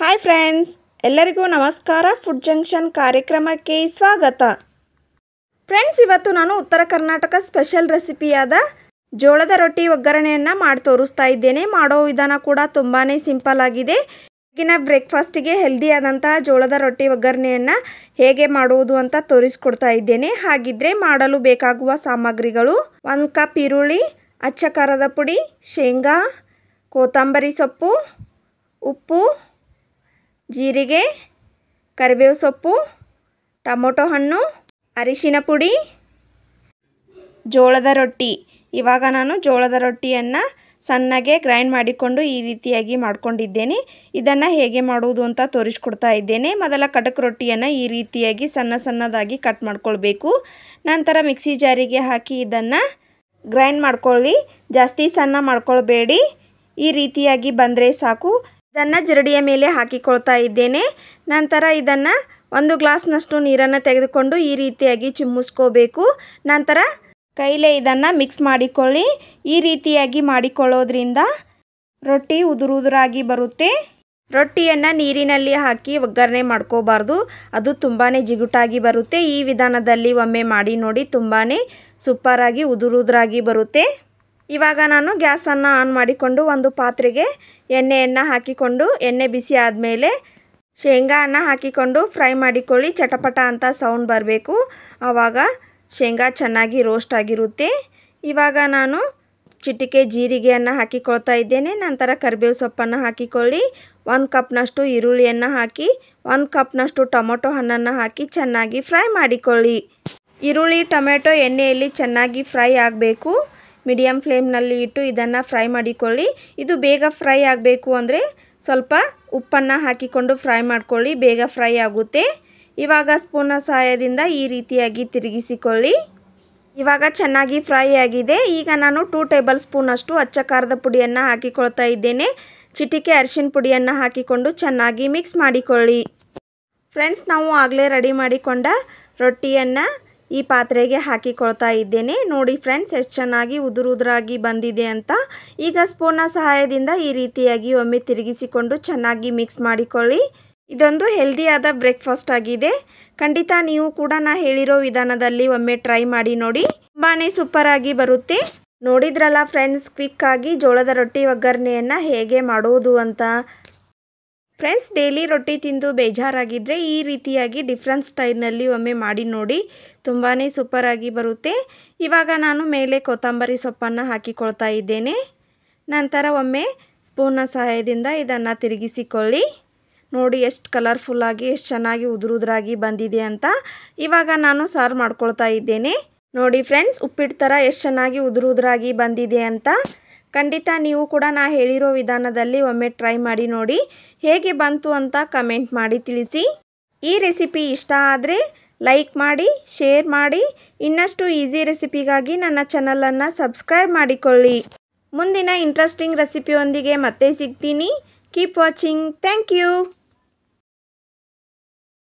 Hi friends, ಎಲ್ಲರಿಗೂ ನಮಸ್ಕಾರ. Food junction ಕಾರ್ಯಕ್ರಮಕ್ಕೆ ಸ್ವಾಗತ. ಫ್ರೆಂಡ್ಸ್, ಇವತ್ತು ನಾನು ಉತ್ತರ ಕರ್ನಾಟಕ ಸ್ಪೆಷಲ್ ರೆಸಿಪಿಯಾದ ಜೋಳದ ರೊಟ್ಟಿ ಒಗ್ಗರಣೆಯನ್ನು ಮಾಡಿ ತೋರಿಸ್ತಾ ಇದ್ದೇನೆ. ಮಾಡೋ ವಿಧಾನ ಕೂಡ ತುಂಬಾ ಸಿಂಪಲ್ ಆಗಿದೆ. ಈಗಿನ ಬ್ರೇಕ್ಫಾಸ್ಟಿಗೆ ಹೆಲ್ದಿಯಾದಂತಹ ಜೋಳದ ರೊಟ್ಟಿ ಒಗ್ಗರಣೆಯನ್ನು ಹೇಗೆ ಮಾಡುವುದು ಅಂತ ತೋರಿಸ್ಕೊಡ್ತಾ ಇದ್ದೇನೆ. ಹಾಗಿದ್ರೆ ಮಾಡಲು ಬೇಕಾಗುವ ಸಾಮಗ್ರಿಗಳು: 1 ಕಪ್ ಈರುಳ್ಳಿ, ಅಚ್ಚ ಖಾರದ ಪುಡಿ, ಶೇಂಗಾ, ಕೊತ್ತಂಬರಿ ಸೊಪ್ಪು, ಉಪ್ಪು, ಜೀರಿಗೆ, ಕರಿಬೇವು ಸೊಪ್ಪು, ಟೊಮೊಟೊ ಹಣ್ಣು, ಅರಿಶಿನ ಪುಡಿ, ಜೋಳದ ರೊಟ್ಟಿ. ಇವಾಗ ನಾನು ಜೋಳದ ರೊಟ್ಟಿಯನ್ನು ಸಣ್ಣಗೆ ಗ್ರೈಂಡ್ ಮಾಡಿಕೊಂಡು ಈ ರೀತಿಯಾಗಿ ಮಾಡ್ಕೊಂಡಿದ್ದೇನೆ. ಇದನ್ನು ಹೇಗೆ ಮಾಡುವುದು ಅಂತ ತೋರಿಸ್ಕೊಡ್ತಾ ಇದ್ದೇನೆ. ಮೊದಲ ಕಡಕ್ ರೊಟ್ಟಿಯನ್ನು ಈ ರೀತಿಯಾಗಿ ಸಣ್ಣದಾಗಿ ಕಟ್ ಮಾಡ್ಕೊಳ್ಬೇಕು. ನಂತರ ಮಿಕ್ಸಿ ಜಾರಿಗೆ ಹಾಕಿ ಇದನ್ನು ಗ್ರೈಂಡ್ ಮಾಡ್ಕೊಳ್ಳಿ. ಜಾಸ್ತಿ ಸಣ್ಣ ಮಾಡ್ಕೊಳ್ಬೇಡಿ, ಈ ರೀತಿಯಾಗಿ ಬಂದರೆ ಸಾಕು. ಇದನ್ನು ಜರಡಿಯ ಮೇಲೆ ಹಾಕಿಕೊಳ್ತಾ ಇದ್ದೇನೆ. ನಂತರ ಇದನ್ನು 1 ಗ್ಲಾಸ್ನಷ್ಟು ನೀರನ್ನು ತೆಗೆದುಕೊಂಡು ಈ ರೀತಿಯಾಗಿ ಚಿಮ್ಮಿಸ್ಕೋಬೇಕು. ನಂತರ ಕೈಲೇ ಇದನ್ನು ಮಿಕ್ಸ್ ಮಾಡಿಕೊಳ್ಳಿ. ಈ ರೀತಿಯಾಗಿ ಮಾಡಿಕೊಳ್ಳೋದ್ರಿಂದ ರೊಟ್ಟಿ ಉದುರಾಗಿ ಬರುತ್ತೆ. ರೊಟ್ಟಿಯನ್ನು ನೀರಿನಲ್ಲಿ ಹಾಕಿ ಒಗ್ಗರಣೆ ಮಾಡ್ಕೋಬಾರ್ದು, ಅದು ತುಂಬಾ ಜಿಗುಟಾಗಿ ಬರುತ್ತೆ. ಈ ವಿಧಾನದಲ್ಲಿ ಒಮ್ಮೆ ಮಾಡಿ ನೋಡಿ, ತುಂಬಾ ಸೂಪರಾಗಿ ಉದುರಾಗಿ ಬರುತ್ತೆ. ಇವಾಗ ನಾನು ಗ್ಯಾಸನ್ನು ಆನ್ ಮಾಡಿಕೊಂಡು ಒಂದು ಪಾತ್ರೆಗೆ ಎಣ್ಣೆಯನ್ನು ಹಾಕಿಕೊಂಡು, ಎಣ್ಣೆ ಬಿಸಿ ಆದಮೇಲೆ ಶೇಂಗಾವನ್ನು ಹಾಕಿಕೊಂಡು ಫ್ರೈ ಮಾಡಿಕೊಳ್ಳಿ. ಚಟಪಟ ಅಂತ ಸೌಂಡ್ ಬರಬೇಕು, ಆವಾಗ ಶೇಂಗಾ ಚೆನ್ನಾಗಿ ರೋಸ್ಟ್ ಆಗಿರುತ್ತೆ. ಇವಾಗ ನಾನು ಚಿಟಿಕೆ ಜೀರಿಗೆಯನ್ನು ಹಾಕಿಕೊಳ್ತಾ ಇದ್ದೇನೆ. ನಂತರ ಕರಿಬೇವು ಸೊಪ್ಪನ್ನು ಹಾಕಿಕೊಳ್ಳಿ. 1 ಕಪ್ನಷ್ಟು ಈರುಳ್ಳಿಯನ್ನು ಹಾಕಿ 1 ಕಪ್ನಷ್ಟು ಟೊಮೊಟೊ ಹಣ್ಣನ್ನು ಹಾಕಿ ಚೆನ್ನಾಗಿ ಫ್ರೈ ಮಾಡಿಕೊಳ್ಳಿ. ಈರುಳ್ಳಿ ಟೊಮೆಟೊ ಎಣ್ಣೆಯಲ್ಲಿ ಚೆನ್ನಾಗಿ ಫ್ರೈ ಆಗಬೇಕು. ಮೀಡಿಯಮ್ ಫ್ಲೇಮ್ನಲ್ಲಿ ಇಟ್ಟು ಇದನ್ನು ಫ್ರೈ ಮಾಡಿಕೊಳ್ಳಿ. ಇದು ಬೇಗ ಫ್ರೈ ಆಗಬೇಕು ಅಂದರೆ ಸ್ವಲ್ಪ ಉಪ್ಪನ್ನು ಹಾಕಿಕೊಂಡು ಫ್ರೈ ಮಾಡ್ಕೊಳ್ಳಿ, ಬೇಗ ಫ್ರೈ ಆಗುತ್ತೆ. ಇವಾಗ ಸ್ಪೂನ್ನ ಸಹಾಯದಿಂದ ಈ ರೀತಿಯಾಗಿ ತಿರುಗಿಸಿಕೊಳ್ಳಿ. ಇವಾಗ ಚೆನ್ನಾಗಿ ಫ್ರೈ ಆಗಿದೆ. ಈಗ ನಾನು 2 ಟೇಬಲ್ ಸ್ಪೂನಷ್ಟು ಅಚ್ಚ ಖಾರದ ಪುಡಿಯನ್ನು ಹಾಕಿಕೊಳ್ತಾ ಇದ್ದೇನೆ. ಚಿಟಿಕೆ ಅರಿಶಿನ ಪುಡಿಯನ್ನು ಹಾಕಿಕೊಂಡು ಚೆನ್ನಾಗಿ ಮಿಕ್ಸ್ ಮಾಡಿಕೊಳ್ಳಿ. ಫ್ರೆಂಡ್ಸ್, ನಾವು ಆಗಲೇ ರೆಡಿ ಮಾಡಿಕೊಂಡ ರೊಟ್ಟಿಯನ್ನು ಈ ಪಾತ್ರೆಗೆ ಹಾಕಿಕೊಳ್ತಾ ಇದ್ದೇನೆ. ನೋಡಿ ಫ್ರೆಂಡ್ಸ್, ಎಷ್ಟು ಚೆನ್ನಾಗಿ ಉದುರಾಗಿ ಬಂದಿದೆ ಅಂತ. ಈಗ ಸ್ಪೂನ್ನ ಸಹಾಯದಿಂದ ಈ ರೀತಿಯಾಗಿ ಒಮ್ಮೆ ತಿರುಗಿಸಿಕೊಂಡು ಚೆನ್ನಾಗಿ ಮಿಕ್ಸ್ ಮಾಡಿಕೊಳ್ಳಿ. ಇದೊಂದು ಹೆಲ್ದಿಯಾದ ಬ್ರೇಕ್ಫಾಸ್ಟ್ ಆಗಿದೆ. ಖಂಡಿತ ನೀವು ಕೂಡ ನಾ ಹೇಳಿರೋ ವಿಧಾನದಲ್ಲಿ ಒಮ್ಮೆ ಟ್ರೈ ಮಾಡಿ ನೋಡಿ, ತುಂಬಾ ಸೂಪರಾಗಿ ಬರುತ್ತೆ. ನೋಡಿದ್ರಲ್ಲ ಫ್ರೆಂಡ್ಸ್, ಕ್ವಿಕ್ಕಾಗಿ ಜೋಳದ ರೊಟ್ಟಿ ಒಗ್ಗರಣೆಯನ್ನು ಹೇಗೆ ಮಾಡೋದು ಅಂತ. ಫ್ರೆಂಡ್ಸ್, ಡೈಲಿ ರೊಟ್ಟಿ ತಿಂದು ಬೇಜಾರಾಗಿದ್ದರೆ ಈ ರೀತಿಯಾಗಿ ಡಿಫ್ರೆಂಟ್ ಸ್ಟೈಲ್ನಲ್ಲಿ ಒಮ್ಮೆ ಮಾಡಿ ನೋಡಿ, ತುಂಬಾ ಸೂಪರಾಗಿ ಬರುತ್ತೆ. ಇವಾಗ ನಾನು ಮೇಲೆ ಕೊತ್ತಂಬರಿ ಸೊಪ್ಪನ್ನು ಹಾಕಿಕೊಳ್ತಾ ಇದ್ದೇನೆ. ನಂತರ ಒಮ್ಮೆ ಸ್ಪೂನ್ನ ಸಹಾಯದಿಂದ ಇದನ್ನು ತಿರುಗಿಸಿಕೊಳ್ಳಿ. ನೋಡಿ ಎಷ್ಟು ಕಲರ್ಫುಲ್ಲಾಗಿ, ಎಷ್ಟು ಚೆನ್ನಾಗಿ ಉದುರಾಗಿ ಬಂದಿದೆ ಅಂತ. ಇವಾಗ ನಾನು ಸರ್ವ್ ಮಾಡ್ಕೊಳ್ತಾ ಇದ್ದೇನೆ. ನೋಡಿ ಫ್ರೆಂಡ್ಸ್, ಉಪ್ಪಿಟ್ಟು ಥರ ಎಷ್ಟು ಚೆನ್ನಾಗಿ ಉದುರಾಗಿ ಬಂದಿದೆ ಅಂತ. ಖಂಡಿತ ನೀವು ಕೂಡ ನಾ ಹೇಳಿರೋ ವಿಧಾನದಲ್ಲಿ ಒಮ್ಮೆ ಟ್ರೈ ಮಾಡಿ ನೋಡಿ, ಹೇಗೆ ಬಂತು ಅಂತ ಕಮೆಂಟ್ ಮಾಡಿ ತಿಳಿಸಿ. ಈ ರೆಸಿಪಿ ಇಷ್ಟ ಆದರೆ ಲೈಕ್ ಮಾಡಿ, ಶೇರ್ ಮಾಡಿ. ಇನ್ನಷ್ಟು ಈಸಿ ರೆಸಿಪಿಗಾಗಿ ನನ್ನ ಚಾನಲನ್ನು ಸಬ್ಸ್ಕ್ರೈಬ್ ಮಾಡಿಕೊಳ್ಳಿ. ಮುಂದಿನ ಇಂಟ್ರೆಸ್ಟಿಂಗ್ ರೆಸಿಪಿಯೊಂದಿಗೆ ಮತ್ತೆ ಸಿಗ್ತೀನಿ. Keep watching. Thank you.